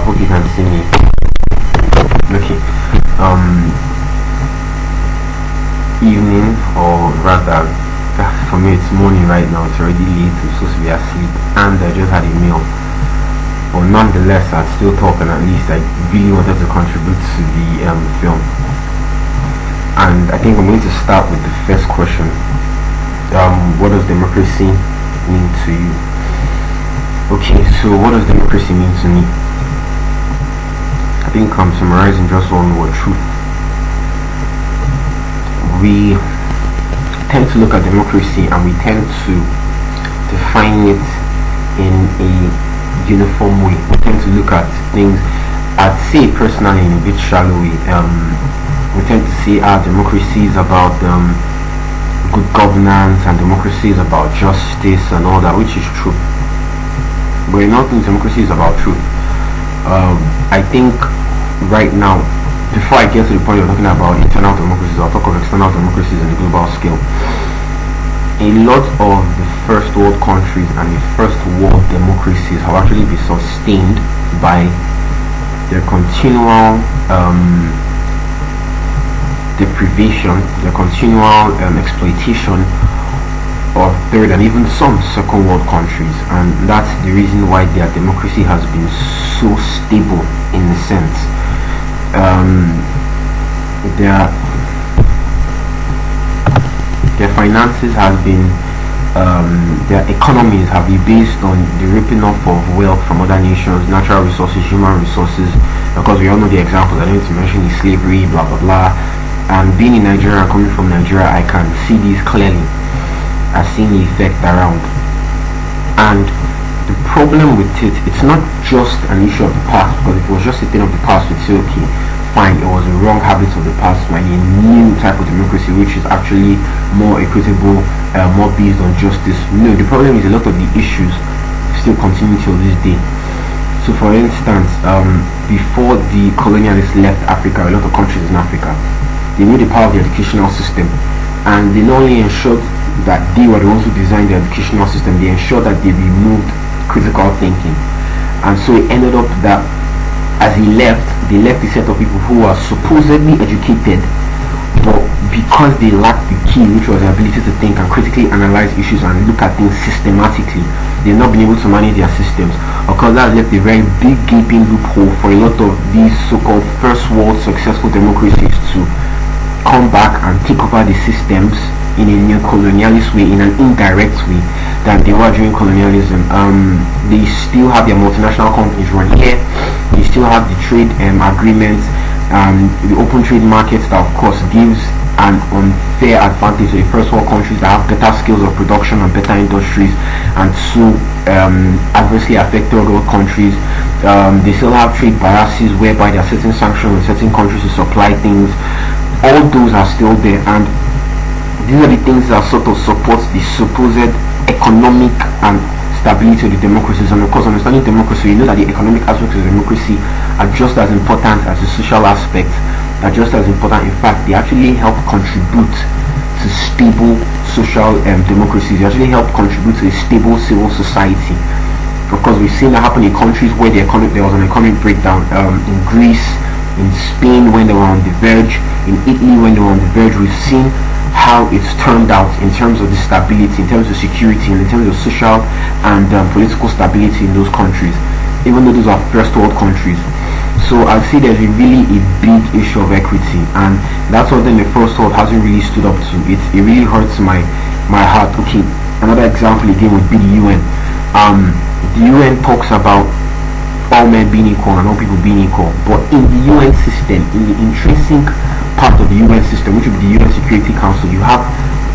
Hope you can see me. Okay. Evening, or rather, for me it's morning right now. It's already late. I'm supposed to be asleep, and I just had a meal. But nonetheless, I'd still talk, and at least I really wanted to contribute to the film. And I think I'm going to start with the first question. What does democracy mean to you? Okay, so what does democracy mean to me? I think I'm summarizing just one word: truth. We tend to look at democracy and we tend to define it in a uniform way. We tend to look at things, I'd say personally, in a bit shallow way. We tend to say democracy is about good governance, and democracy is about justice and all that, which is true. But in all things, democracy is about truth. I think right now, before I get to the point of talking about internal democracies, I'll talk of external democracies in the global scale. A lot of the first world countries and the first world democracies have actually been sustained by their continual deprivation, their continual exploitation of third and even some second world countries, and that's the reason why their democracy has been so stable in a sense. Their finances have been, their economies have been based on the ripping off of wealth from other nations, natural resources, human resources. Of course, we all know the examples. I don't need to mention the slavery, blah blah blah. And being in Nigeria, coming from Nigeria, I can see these clearly. I've seen the effect around. And the problem with it, it's not just an issue of the past, because if it was just a thing of the past, we'd say, okay, fine, it was a wrong habit of the past, by a new type of democracy, which is actually more equitable, more based on justice. No, the problem is a lot of the issues still continue till this day. So for instance, before the colonialists left Africa, a lot of countries in Africa, they knew the power of the educational system, and they not only ensured that they were the ones who designed the educational system, they ensured that they removed critical thinking. And so it ended up that as they left a set of people who were supposedly educated, but because they lacked the key, which was the ability to think and critically analyze issues and look at things systematically, they've not been able to manage their systems. Of course, that left a very big gaping loophole for a lot of these so-called first world successful democracies to come back and take over the systems in a new colonialist way, in an indirect way, than they were during colonialism. They still have their multinational companies run here. They still have the trade agreements, the open trade markets that of course gives an unfair advantage to the first world countries that have better skills of production and better industries, and so adversely affect third world countries. They still have trade biases whereby there are certain sanctions on certain countries to supply things. All those are still there, and these are the things that sort of support the supposed economic and stability of the democracies. And of course, understanding democracy, you know that the economic aspects of democracy are just as important as the social aspects, are just as important. In fact, they actually help contribute to stable social democracies. They actually help contribute to a stable civil society. Of course, we've seen that happen in countries where there was an economic breakdown. In Greece, in Spain when they were on the verge, in Italy when they were on the verge. We've seen how it's turned out in terms of the stability, in terms of security, and in terms of social and political stability in those countries, even though those are first world countries. So I'd say there's really a big issue of equity, and that's something the first world hasn't really stood up to. It really hurts my heart. Okay, another example again would be the UN. The UN talks about all men being equal and all people being equal, but in the UN system, in the intrinsic part of the UN system, which would be the UN Security Council, you have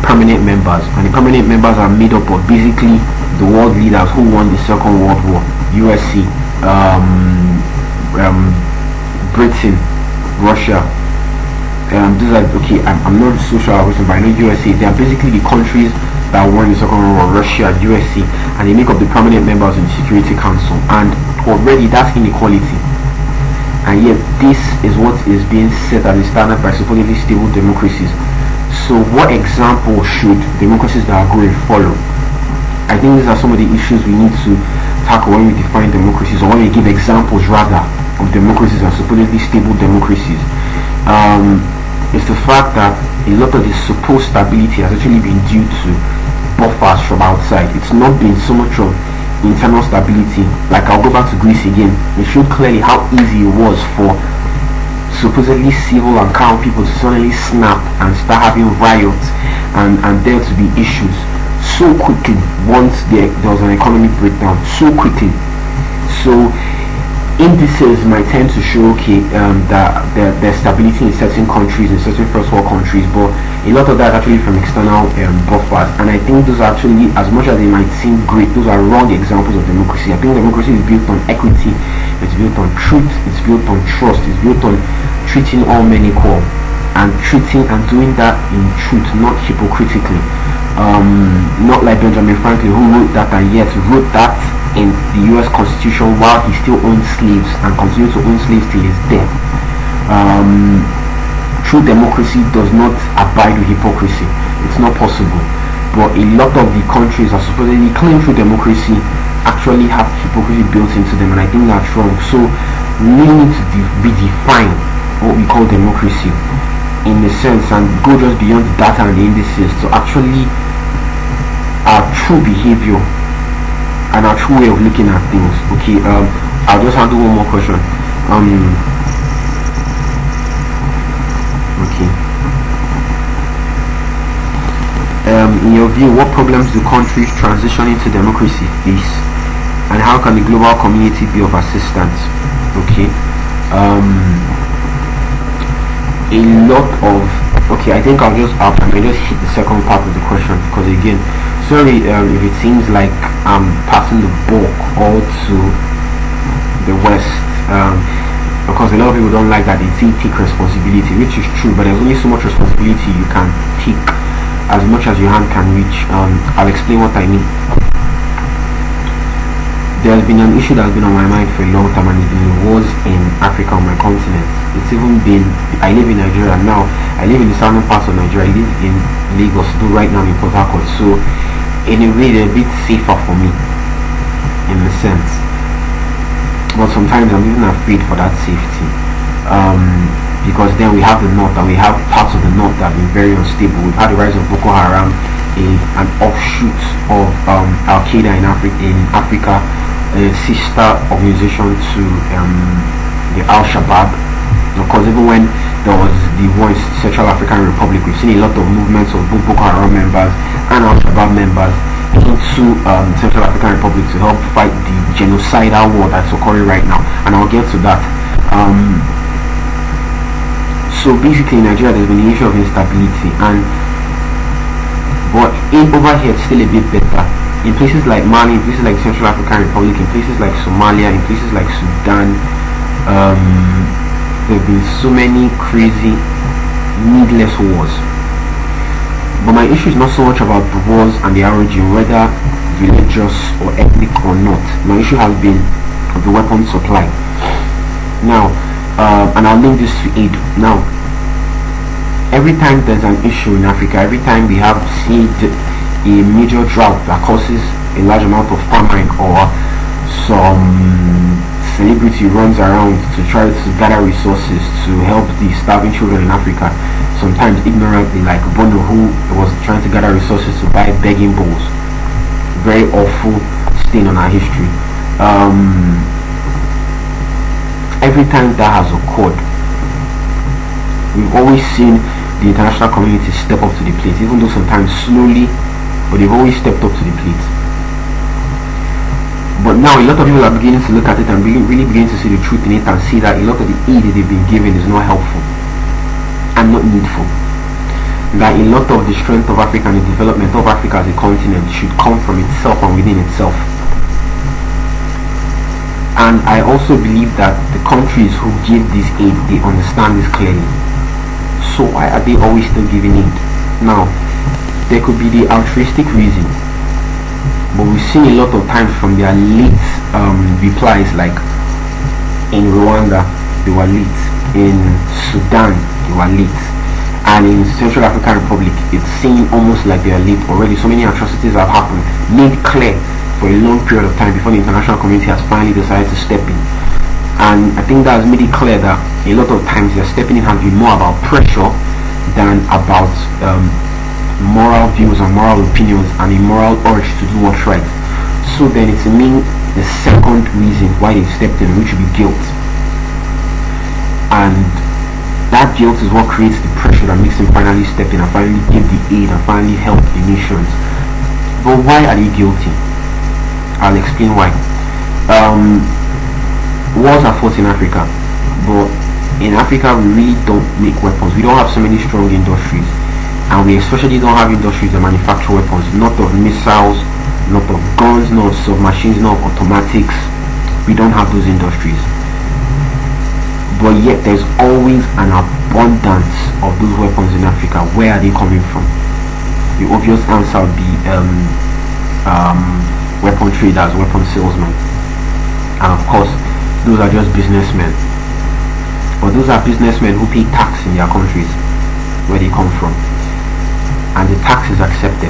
permanent members, and the permanent members are made up of basically the world leaders who won the Second World War: USA, Britain, Russia. These are, okay, I'm not so sure about them, but I know USA. They are basically the countries that won the Second World War: Russia, USA, and they make up the permanent members in the Security Council. And already that's inequality, and yet this is what is being set as a standard by supposedly stable democracies. So what example should democracies that are growing follow? I think these are some of the issues we need to tackle when we define democracies, or when we give examples rather of democracies and supposedly stable democracies, is the fact that a lot of the supposed stability has actually been due to buffers from outside. It's not been so much of internal stability. Like, I'll go back to Greece again. It showed clearly how easy it was for supposedly civil and calm people to suddenly snap and start having riots and there to be issues so quickly once there was an economic breakdown, so quickly. So indices might tend to show, okay, that there's stability in certain countries, in certain first world countries, but a lot of that is actually from external buffers. And I think those are actually, as much as they might seem great, those are wrong examples of democracy. I think democracy is built on equity, it's built on truth, it's built on trust, it's built on treating all men equal, and treating and doing that in truth, not hypocritically. Not like Benjamin Franklin, who wrote that and yet wrote that in the US Constitution while he still owned slaves and continued to own slaves till his death. True democracy does not abide with hypocrisy. It's not possible. But a lot of the countries that supposedly claim true democracy actually have hypocrisy built into them, and I think that's wrong. So we really need to redefine what we call democracy in a sense, and go just beyond the data and the indices to actually our true behavior and our true way of looking at things. Okay, I'll just handle one more question. Okay. In your view, what problems do countries transitioning to democracy face, and how can the global community be of assistance? Okay. A lot of, okay, I think I may just hit the second part of the question, because again, sorry if it seems like I'm passing the bulk all to the West, because a lot of people don't like that they take responsibility, which is true, but there's only so much responsibility you can take as much as your hand can reach. I'll explain what I mean. There's been an issue that's been on my mind for a long time, and it's been wars in Africa, on my continent. It's even been, I live in Nigeria now. I live in the southern parts of Nigeria. I live in Lagos, though right now I'm in Port Harcourt. So in a way, they're a bit safer for me, in a sense. But sometimes I'm even afraid for that safety. Because then we have the north, and we have parts of the north that have been very unstable. We've had the rise of Boko Haram, an offshoot of Al Qaeda in Africa, a sister organization to the Al Shabaab. Because even when there was the war in Central African Republic, we've seen a lot of movements of both Boko Haram members and Al Shabaab members into Central African Republic to help fight the genocidal war that's occurring right now, and I'll get to that. So basically in Nigeria there's been an issue of instability, but over here it's still a bit better. In places like Mali, in places like Central African Republic, in places like Somalia, in places like Sudan, there have been so many crazy, needless wars. But my issue is not so much about the wars and the origin, whether religious or ethnic or not. My issue has been the weapon supply. Now, and I'll link this to aid. Now, every time there's an issue in Africa, every time we have seen a major drought that causes a large amount of famine, or some celebrity runs around to try to gather resources to help the starving children in Africa, sometimes ignorantly, like Bono, who was trying to gather resources to buy begging bowls. Very awful stain on our history. Every time that has occurred, we've always seen the international community step up to the plate, even though sometimes slowly, but they've always stepped up to the plate. But now a lot of people are beginning to look at it and really beginning to see the truth in it, and see that a lot of the aid that they've been given is not helpful and not needful. That a lot of the strength of Africa and the development of Africa as a continent should come from itself and within itself. And I also believe that the countries who give this aid, they understand this clearly. So why are they always still giving aid? Now, there could be the altruistic reason, but we've seen a lot of times from their late replies, like in Rwanda they were late, in Sudan they were late, and in Central African Republic it's seen almost like they are late already. So many atrocities have happened, made clear for a long period of time before the international community has finally decided to step in. And I think that has made it clear that a lot of times their stepping in has been more about pressure than about moral views and moral opinions and a moral urge to do what's right. So then it's the second reason why they stepped in, which would be guilt. And that guilt is what creates the pressure that makes them finally step in and finally give the aid and finally help the nations. But why are they guilty? I'll explain why. Wars are fought in Africa, but in Africa we really don't make weapons. We don't have so many strong industries, and we especially don't have industries that manufacture weapons. Not of missiles, not of guns, not of submachines, not of automatics. We don't have those industries. But yet there's always an abundance of those weapons in Africa. Where are they coming from? The obvious answer would be weapon traders, weapon salesmen, and of course those are just businessmen. But those are businessmen who pay tax in their countries where they come from, and the tax is accepted.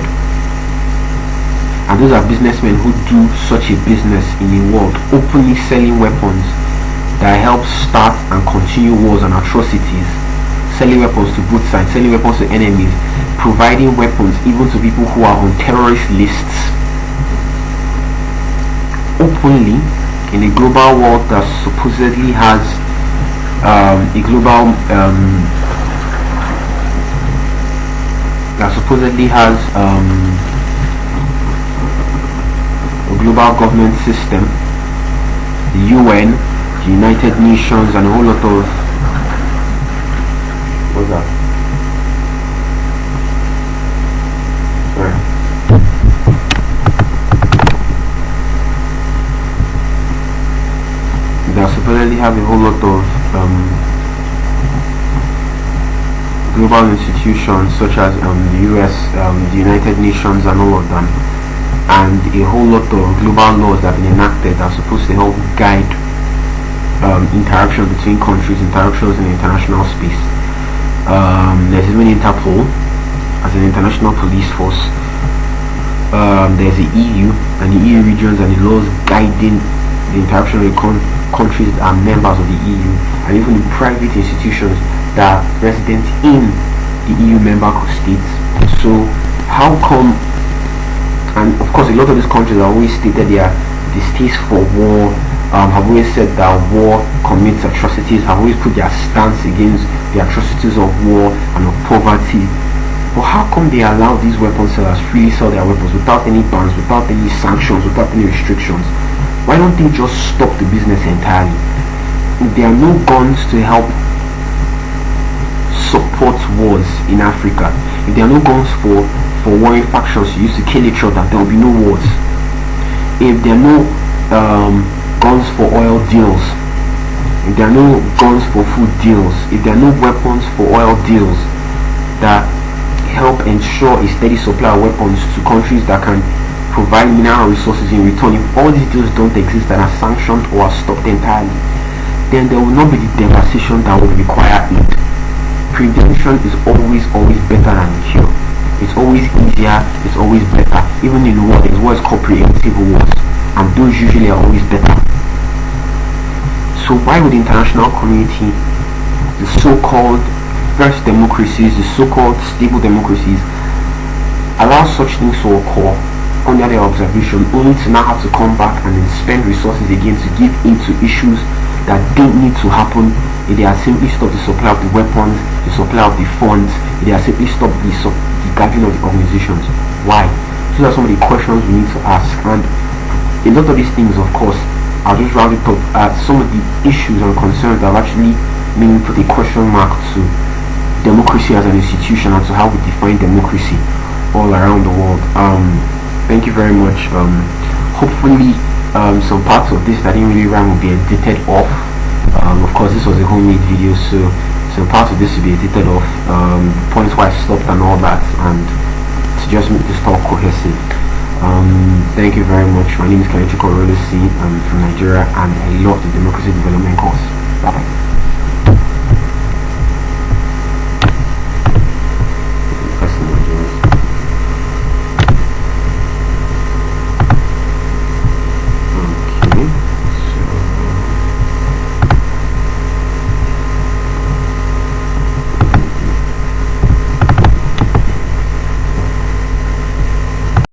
And those are businessmen who do such a business in the world, openly selling weapons that help start and continue wars and atrocities, selling weapons to both sides, selling weapons to enemies, providing weapons even to people who are on terrorist lists, openly in a global world that supposedly has a global governance system, the UN, the United Nations, and a whole lot of what's that? Sorry. They supposedly have a whole lot of global institutions such as the US, the United Nations, and all of them, and a whole lot of global laws that have been enacted that are supposed to help guide interaction between countries, interactions in the international space. There's even Interpol as an international police force. There's the EU and the EU regions and the laws guiding the interaction with countries that are members of the EU, and even the private institutions that are resident in the EU member states. So how come, and of course a lot of these countries have always stated their distaste for war, have always said that war commits atrocities, have always put their stance against the atrocities of war and of poverty. But how come they allow these weapon sellers freely sell their weapons without any bans, without any sanctions, without any restrictions? Why don't they just stop the business entirely? If there are no guns to help support wars in Africa, if there are no guns for warring factions to use to kill each other, there will be no wars. If there are no guns for oil deals, if there are no guns for food deals, if there are no weapons for oil deals that help ensure a steady supply of weapons to countries that can provide mineral resources in return, if all these deals don't exist and are sanctioned or are stopped entirely, then there will not be the devastation that would require aid. Prevention is always better than cure. It's always easier, it's always better. Even in war, there's what is called preemptive wars, and those usually are always better. So why would the international community, the so-called first democracies, the so-called stable democracies, allow such things to occur under their observation, only to now have to come back and then spend resources again to give in to issues that don't need to happen if they are simply stop the supply of the weapons, the supply of the funds, if they are simply stop the gathering of the organizations? Why? Those are some of the questions we need to ask, and a lot of these things, of course, I'll just round it up at some of the issues and concerns that have actually made me put a question mark to democracy as an institution and to how we define democracy all around the world. Thank you very much. Hopefully some parts of this that didn't really rhyme will be edited off. Of course, this was a homemade video, so some parts of this will be edited off, points where I stopped and all that, and to just make this talk cohesive. Thank you very much. My name is Kenichiko Rolesi. I'm from Nigeria, and I love the Democracy Development course. Bye bye.